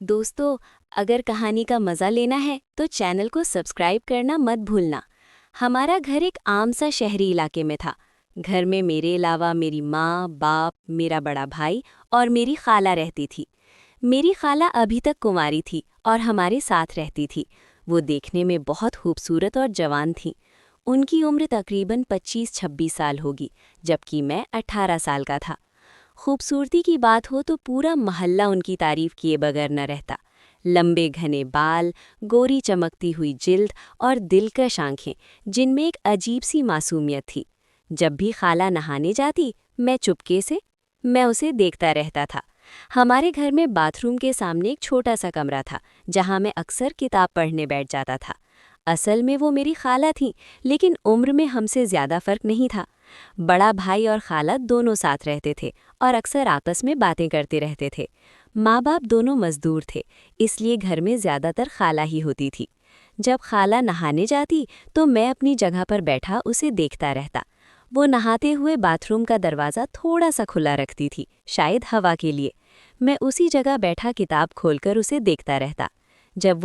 दोस्तों, अगर कहानी का मज़ा लेना है तो चैनल को सब्सक्राइब करना मत भूलना। हमारा घर एक आम सा शहरी इलाके में था। घर में मेरे अलावा मेरी माँ, बाप, मेरा बड़ा भाई और मेरी खाला रहती थी। मेरी खाला अभी तक कुंवारी थी और हमारे साथ रहती थी। वो देखने में बहुत खूबसूरत और जवान थीं। उनकी उम्र तकरीबन 25-26 साल होगी, जबकि मैं 18 साल का था। खूबसूरती की बात हो तो पूरा मोहल्ला उनकी तारीफ किए बगैर न रहता। लंबे घने बाल, गोरी चमकती हुई जिल्द और दिलकश आंखें, जिनमें एक अजीब सी मासूमियत थी। जब भी खाला नहाने जाती, मैं उसे देखता रहता था। हमारे घर में बाथरूम के सामने एक छोटा सा कमरा था, जहां मैं अक्सर किताब पढ़ने बैठ जाता था। असल में वो मेरी खाला थीं, लेकिन उम्र में हमसे ज़्यादा फर्क नहीं था। बड़ा भाई और खाला दोनों साथ रहते थे और अक्सर आपस में बातें करते रहते थे। माँ बाप दोनों मजदूर थे, इसलिए घर में ज़्यादातर खाला ही होती थी। जब खाला नहाने जाती तो मैं अपनी जगह पर बैठा उसे देखता रहता। वो नहाते हुए बाथरूम का दरवाज़ा थोड़ा सा खुला रखती थी, शायद हवा के लिए। मैं उसी जगह बैठा किताब खोलकर उसे देखता रहता। जब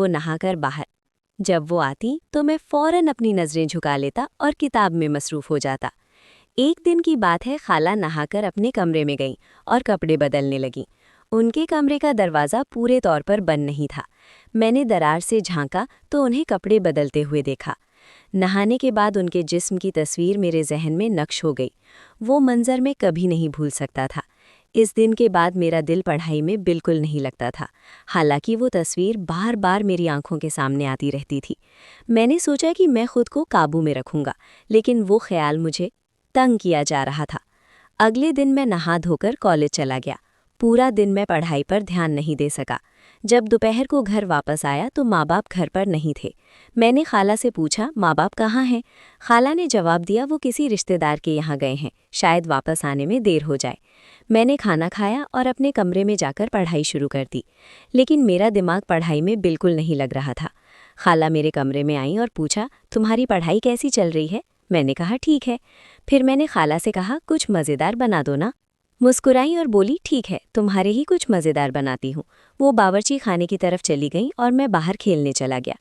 वो आती तो मैं फ़ौरन अपनी नज़रें झुका लेता और किताब में मसरूफ़ हो जाता। एक दिन की बात है, खाला नहाकर अपने कमरे में गईं और कपड़े बदलने लगीं। उनके कमरे का दरवाज़ा पूरे तौर पर बंद नहीं था। मैंने दरार से झांका तो उन्हें कपड़े बदलते हुए देखा। नहाने के बाद उनके जिस्म की तस्वीर मेरे जहन में नक्श हो गई। वो मंजर मैं कभी नहीं भूल सकता था। इस दिन के बाद मेरा दिल पढ़ाई में बिल्कुल नहीं लगता था, हालांकि वो तस्वीर बार बार मेरी आंखों के सामने आती रहती थी। मैंने सोचा कि मैं खुद को काबू में रखूंगा, लेकिन वो ख्याल मुझे तंग किया जा रहा था। अगले दिन मैं नहा धोकर कॉलेज चला गया। पूरा दिन मैं पढ़ाई पर ध्यान नहीं दे सका। जब दोपहर को घर वापस आया तो माँ बाप घर पर नहीं थे। मैंने खाला से पूछा, माँ बाप कहाँ हैं? खाला ने जवाब दिया, वो किसी रिश्तेदार के यहाँ गए हैं, शायद वापस आने में देर हो जाए। मैंने खाना खाया और अपने कमरे में जाकर पढ़ाई शुरू कर दी, लेकिन मेरा दिमाग पढ़ाई में बिल्कुल नहीं लग रहा था। खाला मेरे कमरे में आई और पूछा, तुम्हारी पढ़ाई कैसी चल रही है? मैंने कहा, ठीक है। फिर मैंने खाला से कहा, कुछ मज़ेदार बना दो ना। मुस्कुराई और बोली, ठीक है, तुम्हारे ही कुछ मज़ेदार बनाती हूँ। वो बावर्ची खाने की तरफ चली गई और मैं बाहर खेलने चला गया।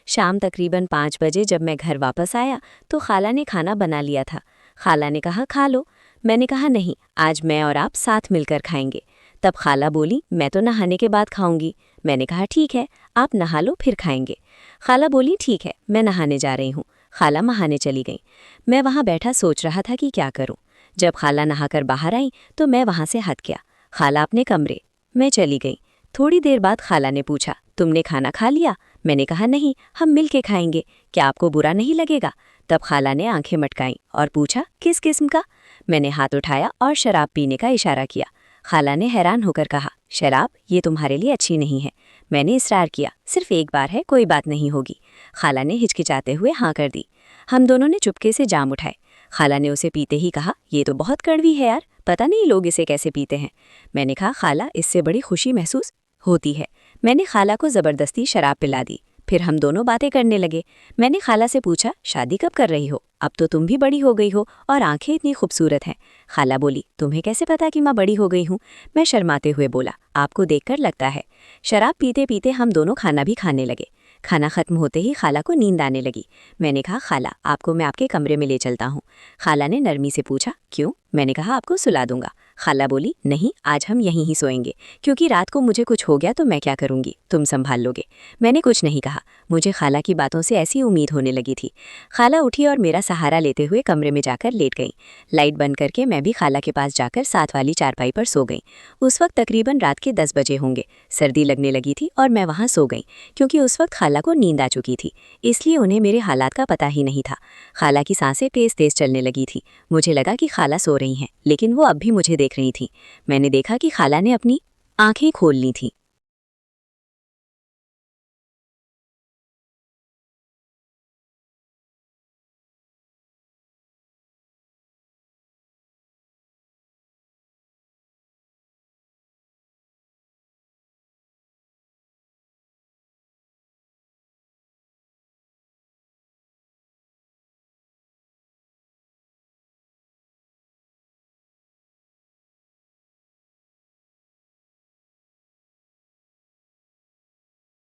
शाम तकरीबन 5 बजे जब मैं घर वापस आया तो खाला ने खाना बना लिया था। खाला ने कहा, खा लो। मैंने कहा, नहीं, आज मैं और आप साथ मिलकर खाएंगे। तब खाला बोली, मैं तो नहाने के बाद खाऊंगी। मैंने कहा, ठीक है, आप नहा लो फिर खाएंगे। खाला बोली, ठीक है, मैं नहाने जा रही हूँ। खाला नहाने चली गई। मैं वहाँ बैठा सोच रहा था कि क्या करूं। जब खाला नहाकर बाहर आई तो मैं वहाँ से हट गया। खाला अपने कमरे, मैं चली गई। थोड़ी देर बाद खाला ने पूछा, तुमने खाना खा लिया? मैंने कहा, नहीं, हम मिल के खाएंगे, क्या आपको बुरा नहीं लगेगा? तब खाला ने आंखें मटकाईं और पूछा, किस किस्म का? मैंने हाथ उठाया और शराब पीने का इशारा किया। खाला ने हैरान होकर कहा, शराब? ये तुम्हारे लिए अच्छी नहीं है। मैंने इसरार किया, सिर्फ एक बार है, कोई बात नहीं होगी। खाला ने हिचकिचाते हुए हाँ कर दी। हम दोनों ने चुपके से जाम उठाए। खाला ने उसे पीते ही कहा, ये तो बहुत कड़वी है यार, पता नहीं लोग इसे कैसे पीते हैं। मैंने कहा, खाला, इससे बड़ी खुशी महसूस होती है। मैंने खाला को ज़बरदस्ती शराब पिला दी। फिर हम दोनों बातें करने लगे। मैंने खाला से पूछा, शादी कब कर रही हो? अब तो तुम भी बड़ी हो गई हो और आंखें इतनी खूबसूरत हैं। खाला बोली, तुम्हें कैसे पता कि मैं बड़ी हो गई हूँ? मैं शर्माते हुए बोला, आपको देखकर लगता है। शराब पीते पीते हम दोनों खाना भी खाने लगे। खाना खत्म होते ही खाला को नींद आने लगी। मैंने कहा, खाला, आपको मैं आपके कमरे में ले चलता हूँ। खाला ने नरमी से पूछा, क्यों? मैंने कहा, आपको सुला दूंगा। खाला बोली, नहीं, आज हम यहीं ही सोएंगे, क्योंकि रात को मुझे कुछ हो गया तो मैं क्या करूँगी, तुम संभाल लोगे। मैंने कुछ नहीं कहा। मुझे खाला की बातों से ऐसी उम्मीद होने लगी थी। खाला उठी और मेरा सहारा लेते हुए कमरे में जाकर लेट गई। लाइट बंद करके मैं भी खाला के पास जाकर साथ वाली चारपाई पर सो गई। उस वक्त तकरीबन रात के 10 बजे होंगे। सर्दी लगने लगी थी और मैं वहाँ सो गई, क्योंकि उस वक्त खाला को नींद आ चुकी थी, इसलिए उन्हें मेरे हालात का पता ही नहीं था। खाला की सांसें तेज तेज चलने लगी थी। मुझे लगा कि खाला सो रही हैं, लेकिन वो अब भी मुझे देख रही थी। मैंने देखा कि खाला ने अपनी आंखें खोल ली थी।